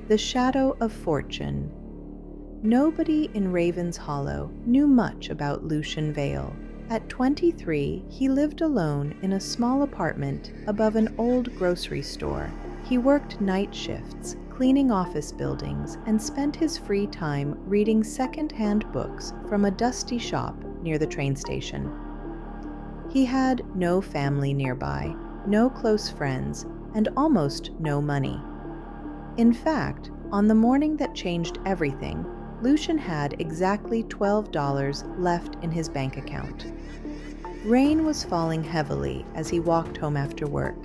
The Shadow of Fortune. Nobody in Raven's Hollow knew much about Lucian Vale. At 23, he lived alone in a small apartment above an old grocery store. He worked night shifts, cleaning office buildings, and spent his free time reading second-hand books from a dusty shop near the train station. He had no family nearby, no close friends, and almost no money. In fact, on the morning that changed everything, Lucian had exactly $12 left in his bank account. Rain was falling heavily as he walked home after work.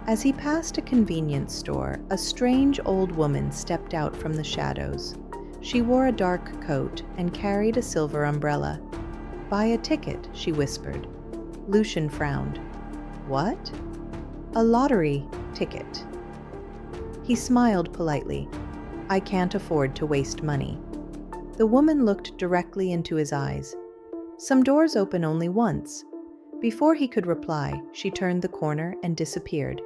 As he passed a convenience store, a strange old woman stepped out from the shadows. She wore a dark coat and carried a silver umbrella. "Buy a ticket," she whispered. Lucian frowned. "What?" "A lottery ticket." He smiled politely. "I can't afford to waste money." The woman looked directly into his eyes. "Some doors open only once." Before he could reply, she turned the corner and disappeared.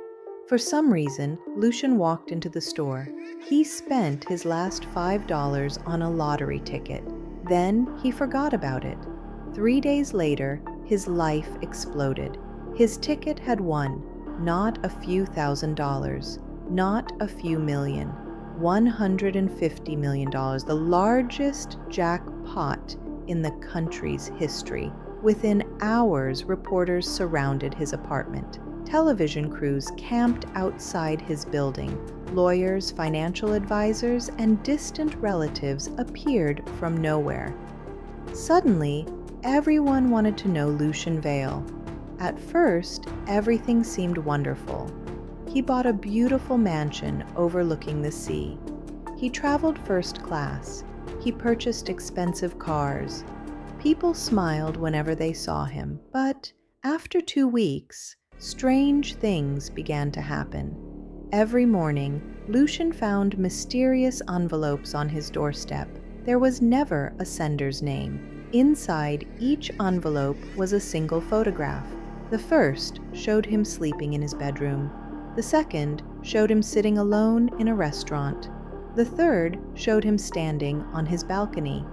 For some reason, Lucian walked into the store. He spent his last $5 on a lottery ticket. Then he forgot about it. 3 days later, his life exploded. His ticket had won, not a few $1,000s, not a few million, $150 million, the largest jackpot in the country's history. Within hours, reporters surrounded his apartment. Television crews camped outside his building. Lawyers, financial advisors, and distant relatives appeared from nowhere. Suddenly, everyone wanted to know Lucian Vale. At first, everything seemed wonderful. He bought a beautiful mansion overlooking the sea. He traveled first class. He purchased expensive cars. People smiled whenever they saw him, but after 2 weeks, strange things began to happen. Every morning, Lucian found mysterious envelopes on his doorstep. There was never a sender's name. Inside each envelope was a single photograph. The first showed him sleeping in his bedroom. The second showed him sitting alone in a restaurant. The third showed him standing on his balcony.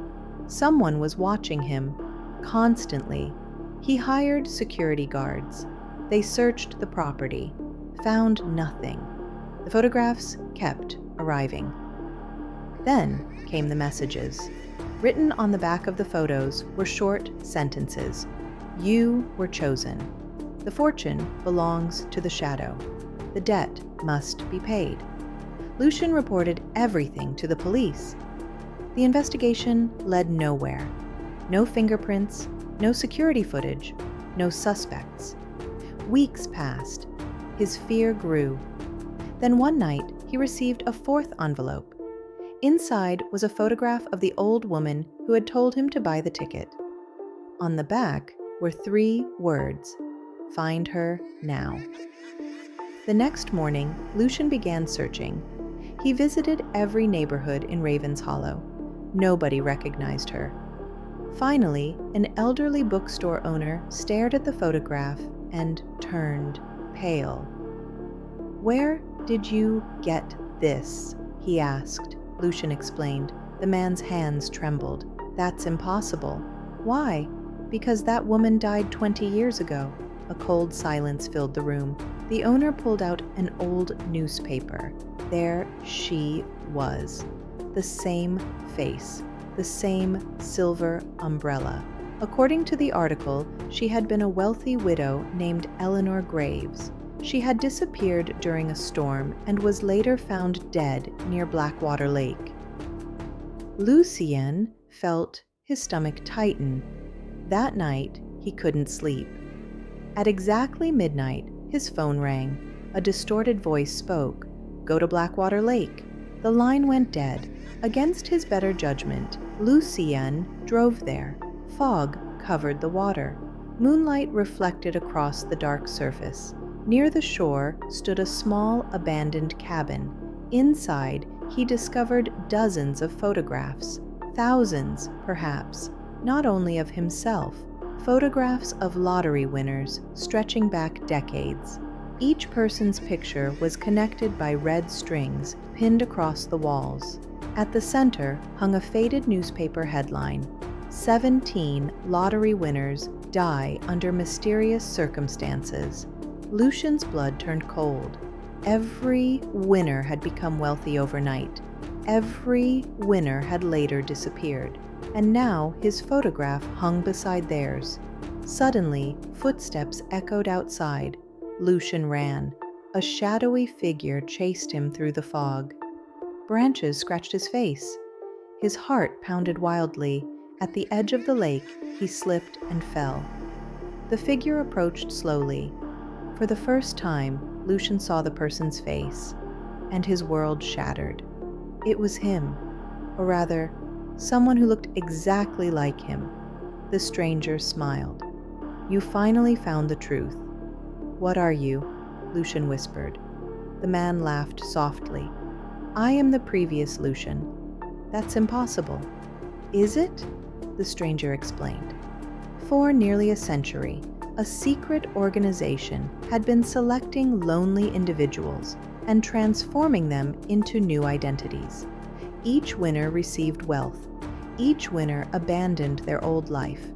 Someone was watching him, constantly. He hired security guards. They searched the property, found nothing. The photographs kept arriving. Then came the messages. Written on the back of the photos were short sentences. "You were chosen. The fortune belongs to the shadow. The debt must be paid." Lucian reported everything to the police. The investigation led nowhere. No fingerprints, no security footage, no suspects. Weeks passed. His fear grew. Then one night, he received a fourth envelope. Inside was a photograph of the old woman who had told him to buy the ticket. On the back were 3 words: "Find her now." The next morning, Lucian began searching. He visited every neighborhood in Raven's Hollow. Nobody recognized her. Finally, an elderly bookstore owner stared at the photograph and turned pale. "Where did you get this?" he asked. Lucian explained. The man's hands trembled. "That's impossible." "Why?" "Because that woman died 20 years ago." A cold silence filled the room. The owner pulled out an old newspaper. There she was. The same face. The same silver umbrella. According to the article, she had been a wealthy widow named Eleanor Graves. She had disappeared during a storm and was later found dead near Blackwater Lake. Lucian felt his stomach tighten. That night, he couldn't sleep. At exactly midnight, his phone rang. A distorted voice spoke. "Go to Blackwater Lake." The line went dead. Against his better judgment, Lucian drove there. Fog covered the water. Moonlight reflected across the dark surface. Near the shore stood a small, abandoned cabin. Inside, he discovered dozens of photographs. Thousands, perhaps, not only of himself. Photographs of lottery winners stretching back decades. Each person's picture was connected by red strings pinned across the walls. At the center hung a faded newspaper headline: 17 lottery winners die under mysterious circumstances. Lucian's blood turned cold. Every winner had become wealthy overnight. Every winner had later disappeared, and now his photograph hung beside theirs. Suddenly, footsteps echoed outside. Lucian ran. A shadowy figure chased him through the fog. Branches scratched his face. His heart pounded wildly. At the edge of the lake, he slipped and fell. The figure approached slowly. For the first time, Lucian saw the person's face, and his world shattered. It was him, or rather, someone who looked exactly like him. The stranger smiled. "You finally found the truth." "What are you?" Lucian whispered. The man laughed softly. "I am the previous Lucian." "That's impossible." "Is it?" The stranger explained. For nearly a century, a secret organization had been selecting lonely individuals and transforming them into new identities. Each winner received wealth. Each winner abandoned their old life.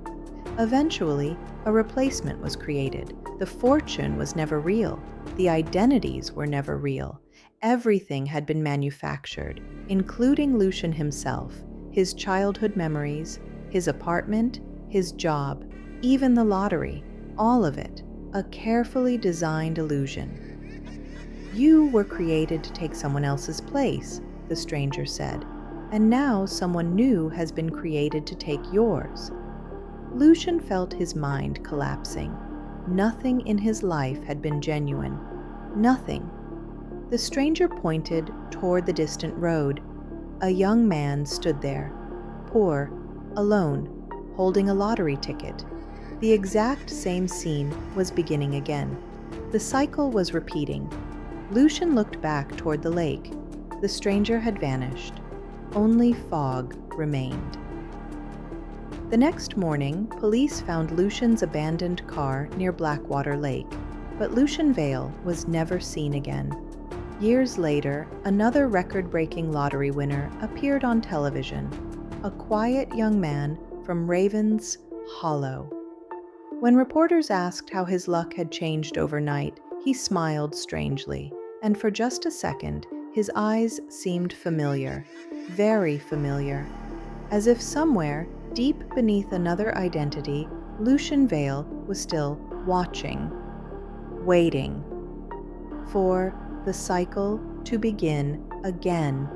Eventually, a replacement was created. The fortune was never real. The identities were never real. Everything had been manufactured, including Lucian himself, his childhood memories, his apartment, his job, even the lottery, all of it, a carefully designed illusion. "You were created to take someone else's place," the stranger said, "and now someone new has been created to take yours." Lucian felt his mind collapsing. Nothing in his life had been genuine. Nothing. The stranger pointed toward the distant road. A young man stood there, poor, alone, holding a lottery ticket. The exact same scene was beginning again. The cycle was repeating. Lucian looked back toward the lake. The stranger had vanished. Only fog remained. The next morning, police found Lucian's abandoned car near Blackwater Lake, but Lucian Vale was never seen again. Years later, another record-breaking lottery winner appeared on television, a quiet young man from Ravens Hollow. When reporters asked how his luck had changed overnight, he smiled strangely, and for just a second, his eyes seemed familiar, very familiar, as if somewhere, deep beneath another identity, Lucian Vale was still watching, waiting for the cycle to begin again